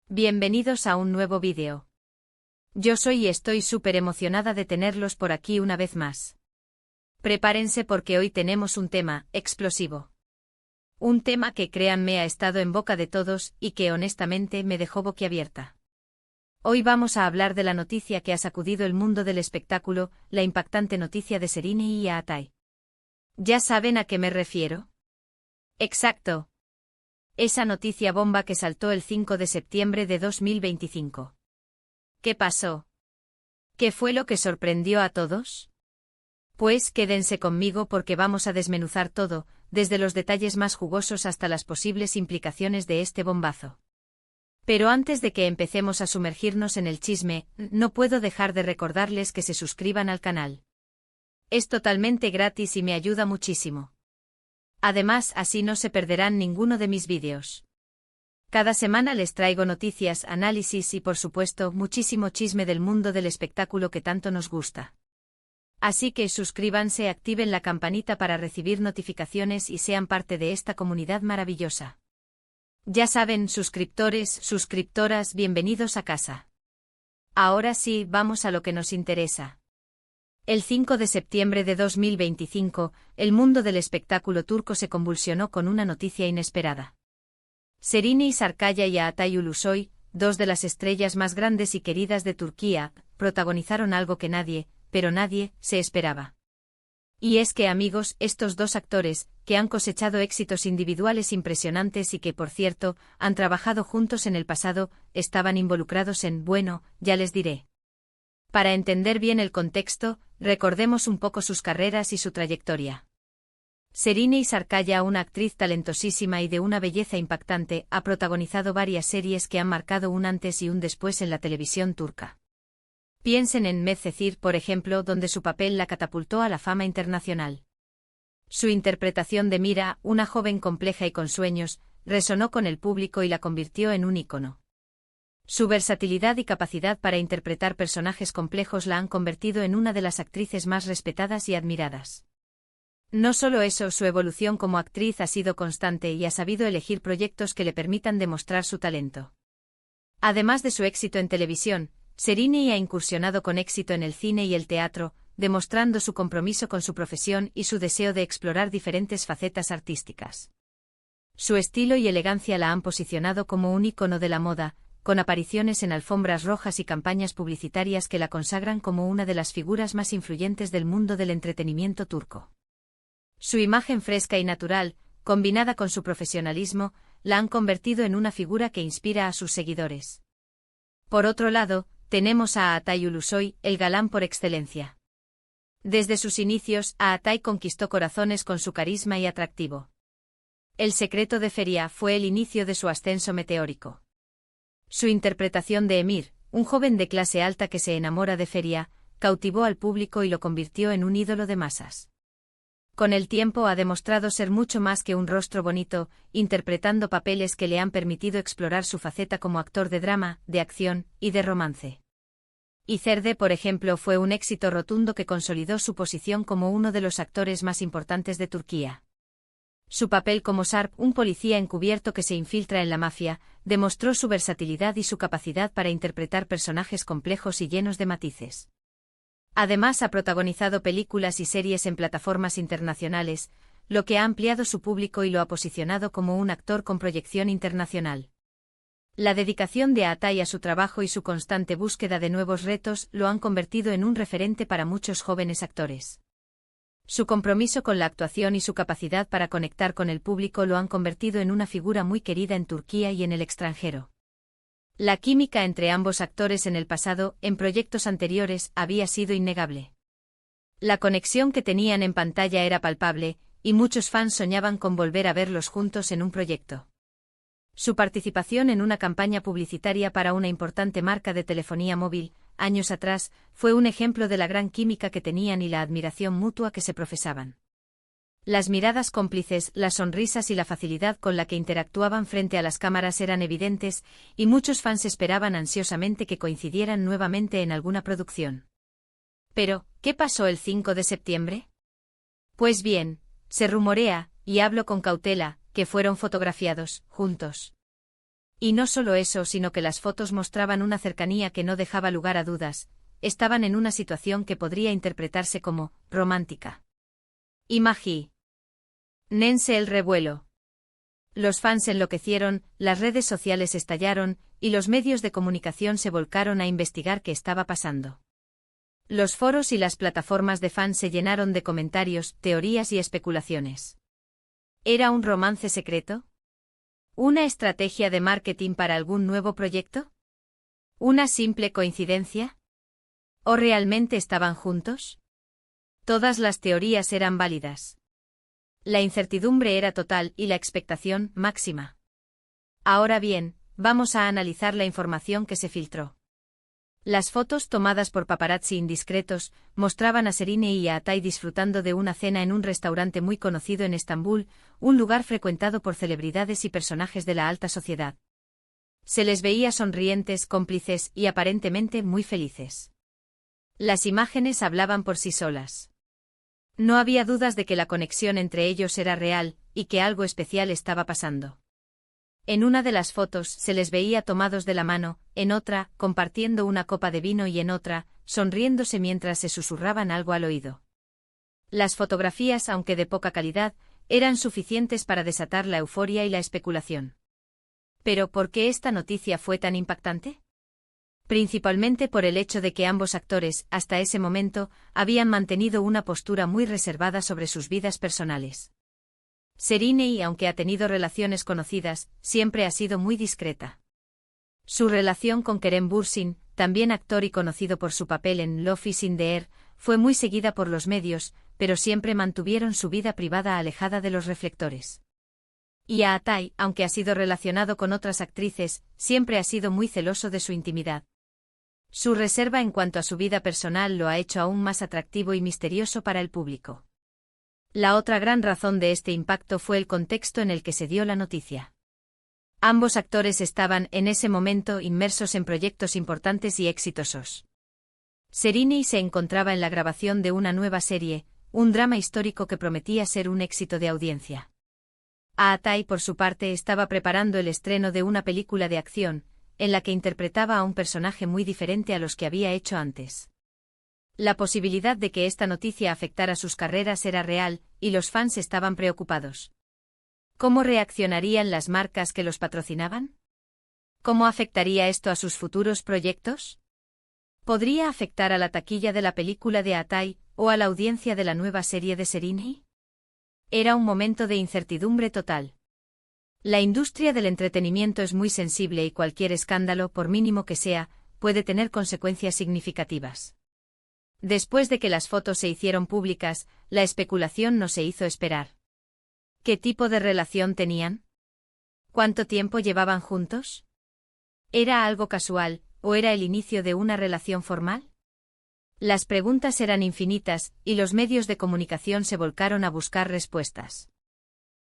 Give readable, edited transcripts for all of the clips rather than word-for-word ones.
Bienvenidos a un nuevo vídeo. Yo soy y estoy súper emocionada de tenerlos por aquí una vez más. Prepárense porque hoy tenemos un tema explosivo. Un tema que créanme ha estado en boca de todos y que honestamente me dejó boquiabierta. Hoy vamos a hablar de la noticia que ha sacudido el mundo del espectáculo, la impactante noticia de Serrini y Aatai. ¿Ya saben a qué me refiero? Exacto. Esa noticia bomba que saltó el 5 de septiembre de 2025. ¿Qué pasó? ¿Qué fue lo que sorprendió a todos? Pues quédense conmigo porque vamos a desmenuzar todo, desde los detalles más jugosos hasta las posibles implicaciones de este bombazo. Pero antes de que empecemos a sumergirnos en el chisme, no puedo dejar de recordarles que se suscriban al canal. Es totalmente gratis y me ayuda muchísimo. Además, así no se perderán ninguno de mis vídeos. Cada semana les traigo noticias, análisis y por supuesto muchísimo chisme del mundo del espectáculo que tanto nos gusta. Así que suscríbanse, activen la campanita para recibir notificaciones y sean parte de esta comunidad maravillosa. Ya saben, suscriptores, suscriptoras, bienvenidos a casa. Ahora sí, vamos a lo que nos interesa. El 5 de septiembre de 2025, el mundo del espectáculo turco se convulsionó con una noticia inesperada. Serrini Sarıkaya y Aatai Ulusoy, dos de las estrellas más grandes y queridas de Turquía, protagonizaron algo que nadie, pero nadie, se esperaba. Y es que amigos, estos dos actores, que han cosechado éxitos individuales impresionantes y que por cierto, han trabajado juntos en el pasado, estaban involucrados en, bueno, ya les diré. Para entender bien el contexto, recordemos un poco sus carreras y su trayectoria. Serrini Sarıkaya, una actriz talentosísima y de una belleza impactante, ha protagonizado varias series que han marcado un antes y un después en la televisión turca. Piensen en Medcezir, por ejemplo, donde su papel la catapultó a la fama internacional. Su interpretación de Mira, una joven compleja y con sueños, resonó con el público y la convirtió en un ícono. Su versatilidad y capacidad para interpretar personajes complejos la han convertido en una de las actrices más respetadas y admiradas. No solo eso, su evolución como actriz ha sido constante y ha sabido elegir proyectos que le permitan demostrar su talento. Además de su éxito en televisión, Serrini ha incursionado con éxito en el cine y el teatro, demostrando su compromiso con su profesión y su deseo de explorar diferentes facetas artísticas. Su estilo y elegancia la han posicionado como un ícono de la moda, con apariciones en alfombras rojas y campañas publicitarias que la consagran como una de las figuras más influyentes del mundo del entretenimiento turco. Su imagen fresca y natural, combinada con su profesionalismo, la han convertido en una figura que inspira a sus seguidores. Por otro lado, tenemos a Aatai Ulusoy, el galán por excelencia. Desde sus inicios, Aatai conquistó corazones con su carisma y atractivo. El secreto de Feria fue el inicio de su ascenso meteórico. Su interpretación de Emir, un joven de clase alta que se enamora de Feria, cautivó al público y lo convirtió en un ídolo de masas. Con el tiempo ha demostrado ser mucho más que un rostro bonito, interpretando papeles que le han permitido explorar su faceta como actor de drama, de acción y de romance. İçeride, por ejemplo, fue un éxito rotundo que consolidó su posición como uno de los actores más importantes de Turquía. Su papel como Sarp, un policía encubierto que se infiltra en la mafia, demostró su versatilidad y su capacidad para interpretar personajes complejos y llenos de matices. Además ha protagonizado películas y series en plataformas internacionales, lo que ha ampliado su público y lo ha posicionado como un actor con proyección internacional. La dedicación de Aatai a su trabajo y su constante búsqueda de nuevos retos lo han convertido en un referente para muchos jóvenes actores. Su compromiso con la actuación y su capacidad para conectar con el público lo han convertido en una figura muy querida en Turquía y en el extranjero. La química entre ambos actores en el pasado, en proyectos anteriores, había sido innegable. La conexión que tenían en pantalla era palpable, y muchos fans soñaban con volver a verlos juntos en un proyecto. Su participación en una campaña publicitaria para una importante marca de telefonía móvil, años atrás, fue un ejemplo de la gran química que tenían y la admiración mutua que se profesaban. Las miradas cómplices, las sonrisas y la facilidad con la que interactuaban frente a las cámaras eran evidentes, y muchos fans esperaban ansiosamente que coincidieran nuevamente en alguna producción. Pero, ¿qué pasó el 5 de septiembre? Pues bien, se rumorea, y hablo con cautela, que fueron fotografiados, juntos. Y no solo eso, sino que las fotos mostraban una cercanía que no dejaba lugar a dudas, estaban en una situación que podría interpretarse como romántica. Imagínense el revuelo. Los fans enloquecieron, las redes sociales estallaron, y los medios de comunicación se volcaron a investigar qué estaba pasando. Los foros y las plataformas de fans se llenaron de comentarios, teorías y especulaciones. ¿Era un romance secreto? ¿Una estrategia de marketing para algún nuevo proyecto? ¿Una simple coincidencia? ¿O realmente estaban juntos? Todas las teorías eran válidas. La incertidumbre era total y la expectación máxima. Ahora bien, vamos a analizar la información que se filtró. Las fotos tomadas por paparazzi indiscretos mostraban a Serine y a Atay disfrutando de una cena en un restaurante muy conocido en Estambul, un lugar frecuentado por celebridades y personajes de la alta sociedad. Se les veía sonrientes, cómplices y aparentemente muy felices. Las imágenes hablaban por sí solas. No había dudas de que la conexión entre ellos era real y que algo especial estaba pasando. En una de las fotos se les veía tomados de la mano, en otra, compartiendo una copa de vino y en otra, sonriéndose mientras se susurraban algo al oído. Las fotografías, aunque de poca calidad, eran suficientes para desatar la euforia y la especulación. ¿Pero por qué esta noticia fue tan impactante? Principalmente por el hecho de que ambos actores, hasta ese momento, habían mantenido una postura muy reservada sobre sus vidas personales. Serine, aunque ha tenido relaciones conocidas, siempre ha sido muy discreta. Su relación con Kerem Bürsin, también actor y conocido por su papel en Love is in the Air, fue muy seguida por los medios, pero siempre mantuvieron su vida privada alejada de los reflectores. Y a Atay, aunque ha sido relacionado con otras actrices, siempre ha sido muy celoso de su intimidad. Su reserva en cuanto a su vida personal lo ha hecho aún más atractivo y misterioso para el público. La otra gran razón de este impacto fue el contexto en el que se dio la noticia. Ambos actores estaban, en ese momento, inmersos en proyectos importantes y exitosos. Serine se encontraba en la grabación de una nueva serie, un drama histórico que prometía ser un éxito de audiencia. Atay, por su parte, estaba preparando el estreno de una película de acción, en la que interpretaba a un personaje muy diferente a los que había hecho antes. La posibilidad de que esta noticia afectara sus carreras era real, y los fans estaban preocupados. ¿Cómo reaccionarían las marcas que los patrocinaban? ¿Cómo afectaría esto a sus futuros proyectos? ¿Podría afectar a la taquilla de la película de Atay o a la audiencia de la nueva serie de Serine? Era un momento de incertidumbre total. La industria del entretenimiento es muy sensible y cualquier escándalo, por mínimo que sea, puede tener consecuencias significativas. Después de que las fotos se hicieron públicas, la especulación no se hizo esperar. ¿Qué tipo de relación tenían? ¿Cuánto tiempo llevaban juntos? ¿Era algo casual, o era el inicio de una relación formal? Las preguntas eran infinitas, y los medios de comunicación se volcaron a buscar respuestas.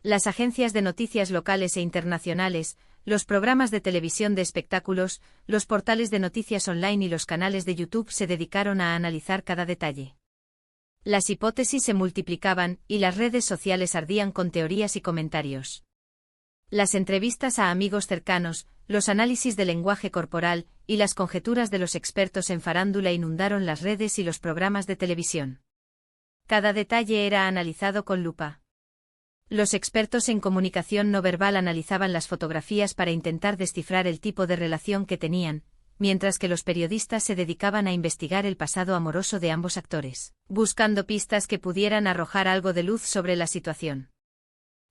Las agencias de noticias locales e internacionales, los programas de televisión de espectáculos, los portales de noticias online y los canales de YouTube se dedicaron a analizar cada detalle. Las hipótesis se multiplicaban, y las redes sociales ardían con teorías y comentarios. Las entrevistas a amigos cercanos, los análisis del lenguaje corporal, y las conjeturas de los expertos en farándula inundaron las redes y los programas de televisión. Cada detalle era analizado con lupa. Los expertos en comunicación no verbal analizaban las fotografías para intentar descifrar el tipo de relación que tenían, mientras que los periodistas se dedicaban a investigar el pasado amoroso de ambos actores, buscando pistas que pudieran arrojar algo de luz sobre la situación.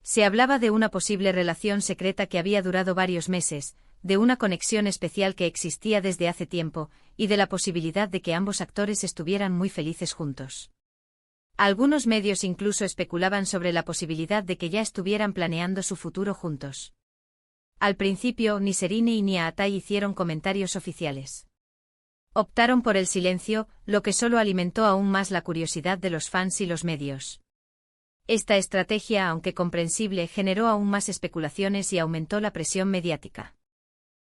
Se hablaba de una posible relación secreta que había durado varios meses, de una conexión especial que existía desde hace tiempo, y de la posibilidad de que ambos actores estuvieran muy felices juntos. Algunos medios incluso especulaban sobre la posibilidad de que ya estuvieran planeando su futuro juntos. Al principio, ni Serine ni Atay hicieron comentarios oficiales. Optaron por el silencio, lo que solo alimentó aún más la curiosidad de los fans y los medios. Esta estrategia, aunque comprensible, generó aún más especulaciones y aumentó la presión mediática.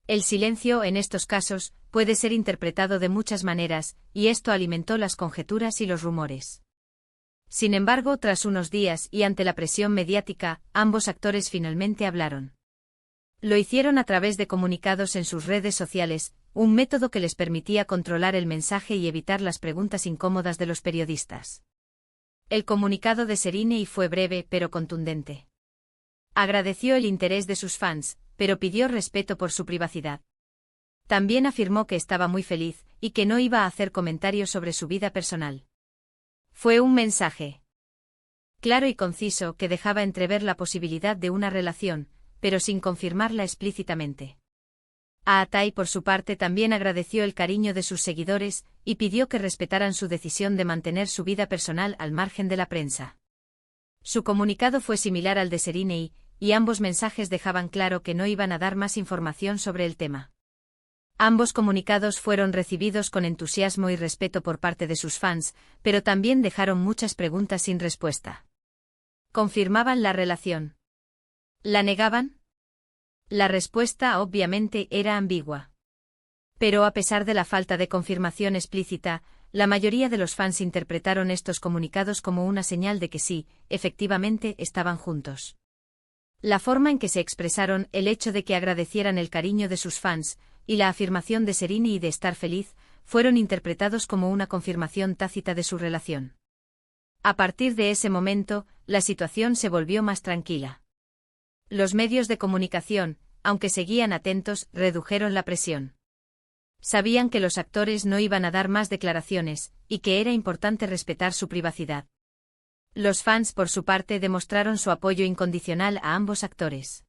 El silencio, en estos casos, puede ser interpretado de muchas maneras, y esto alimentó las conjeturas y los rumores. Sin embargo, tras unos días y ante la presión mediática, ambos actores finalmente hablaron. Lo hicieron a través de comunicados en sus redes sociales, un método que les permitía controlar el mensaje y evitar las preguntas incómodas de los periodistas. El comunicado de Serena fue breve pero contundente. Agradeció el interés de sus fans, pero pidió respeto por su privacidad. También afirmó que estaba muy feliz y que no iba a hacer comentarios sobre su vida personal. Fue un mensaje claro y conciso que dejaba entrever la posibilidad de una relación, pero sin confirmarla explícitamente. Atai, por su parte, también agradeció el cariño de sus seguidores y pidió que respetaran su decisión de mantener su vida personal al margen de la prensa. Su comunicado fue similar al de Serena y ambos mensajes dejaban claro que no iban a dar más información sobre el tema. Ambos comunicados fueron recibidos con entusiasmo y respeto por parte de sus fans, pero también dejaron muchas preguntas sin respuesta. ¿Confirmaban la relación? ¿La negaban? La respuesta obviamente era ambigua. Pero a pesar de la falta de confirmación explícita, la mayoría de los fans interpretaron estos comunicados como una señal de que sí, efectivamente estaban juntos. La forma en que se expresaron, el hecho de que agradecieran el cariño de sus fans, y la afirmación de Serena de estar feliz, fueron interpretados como una confirmación tácita de su relación. A partir de ese momento, la situación se volvió más tranquila. Los medios de comunicación, aunque seguían atentos, redujeron la presión. Sabían que los actores no iban a dar más declaraciones, y que era importante respetar su privacidad. Los fans, por su parte, demostraron su apoyo incondicional a ambos actores.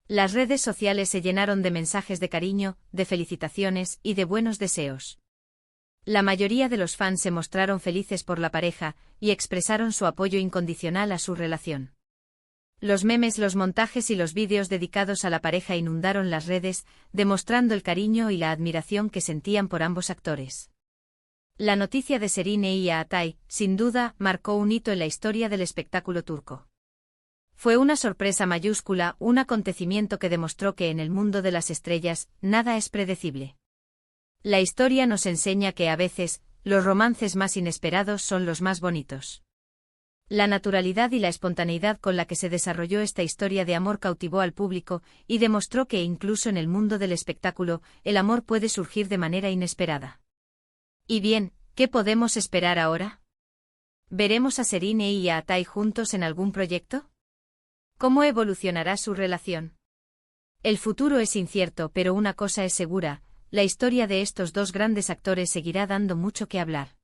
Las redes sociales se llenaron de mensajes de cariño, de felicitaciones y de buenos deseos. La mayoría de los fans se mostraron felices por la pareja y expresaron su apoyo incondicional a su relación. Los memes, los montajes y los vídeos dedicados a la pareja inundaron las redes, demostrando el cariño y la admiración que sentían por ambos actores. La noticia de Serena y Atai, sin duda, marcó un hito en la historia del espectáculo turco. Fue una sorpresa mayúscula, un acontecimiento que demostró que en el mundo de las estrellas, nada es predecible. La historia nos enseña que a veces, los romances más inesperados son los más bonitos. La naturalidad y la espontaneidad con la que se desarrolló esta historia de amor cautivó al público y demostró que incluso en el mundo del espectáculo, el amor puede surgir de manera inesperada. Y bien, ¿qué podemos esperar ahora? ¿Veremos a Serena y a Atai juntos en algún proyecto? ¿Cómo evolucionará su relación? El futuro es incierto, pero una cosa es segura, la historia de estos dos grandes actores seguirá dando mucho que hablar.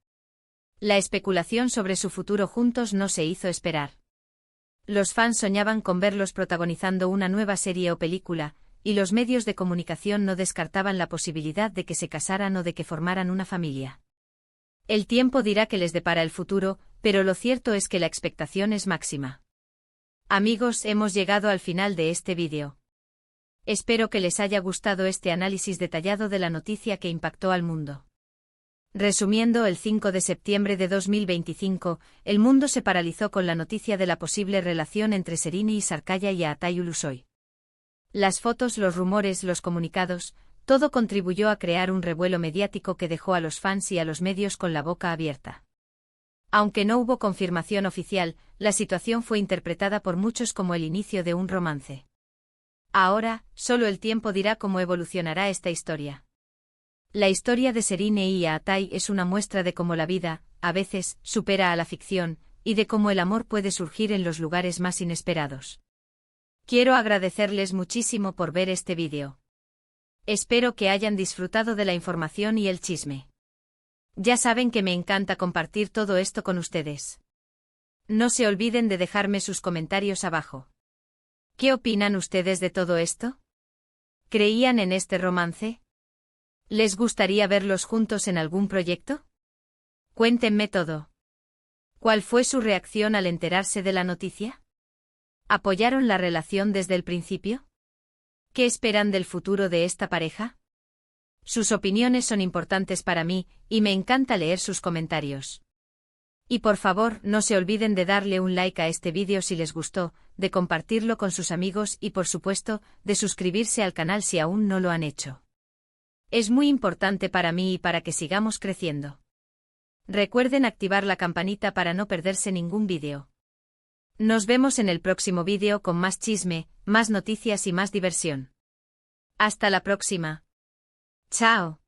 La especulación sobre su futuro juntos no se hizo esperar. Los fans soñaban con verlos protagonizando una nueva serie o película, y los medios de comunicación no descartaban la posibilidad de que se casaran o de que formaran una familia. El tiempo dirá qué les depara el futuro, pero lo cierto es que la expectación es máxima. Amigos, hemos llegado al final de este vídeo. Espero que les haya gustado este análisis detallado de la noticia que impactó al mundo. Resumiendo, el 5 de septiembre de 2025, el mundo se paralizó con la noticia de la posible relación entre Serena Sarıkaya y Atai Ulusoy. Las fotos, los rumores, los comunicados, todo contribuyó a crear un revuelo mediático que dejó a los fans y a los medios con la boca abierta. Aunque no hubo confirmación oficial, la situación fue interpretada por muchos como el inicio de un romance. Ahora, solo el tiempo dirá cómo evolucionará esta historia. La historia de Serena y Atai es una muestra de cómo la vida, a veces, supera a la ficción, y de cómo el amor puede surgir en los lugares más inesperados. Quiero agradecerles muchísimo por ver este vídeo. Espero que hayan disfrutado de la información y el chisme. Ya saben que me encanta compartir todo esto con ustedes. No se olviden de dejarme sus comentarios abajo. ¿Qué opinan ustedes de todo esto? ¿Creían en este romance? ¿Les gustaría verlos juntos en algún proyecto? Cuéntenme todo. ¿Cuál fue su reacción al enterarse de la noticia? ¿Apoyaron la relación desde el principio? ¿Qué esperan del futuro de esta pareja? Sus opiniones son importantes para mí, y me encanta leer sus comentarios. Y por favor, no se olviden de darle un like a este vídeo si les gustó, de compartirlo con sus amigos y por supuesto, de suscribirse al canal si aún no lo han hecho. Es muy importante para mí y para que sigamos creciendo. Recuerden activar la campanita para no perderse ningún vídeo. Nos vemos en el próximo vídeo con más chisme, más noticias y más diversión. Hasta la próxima. Chao.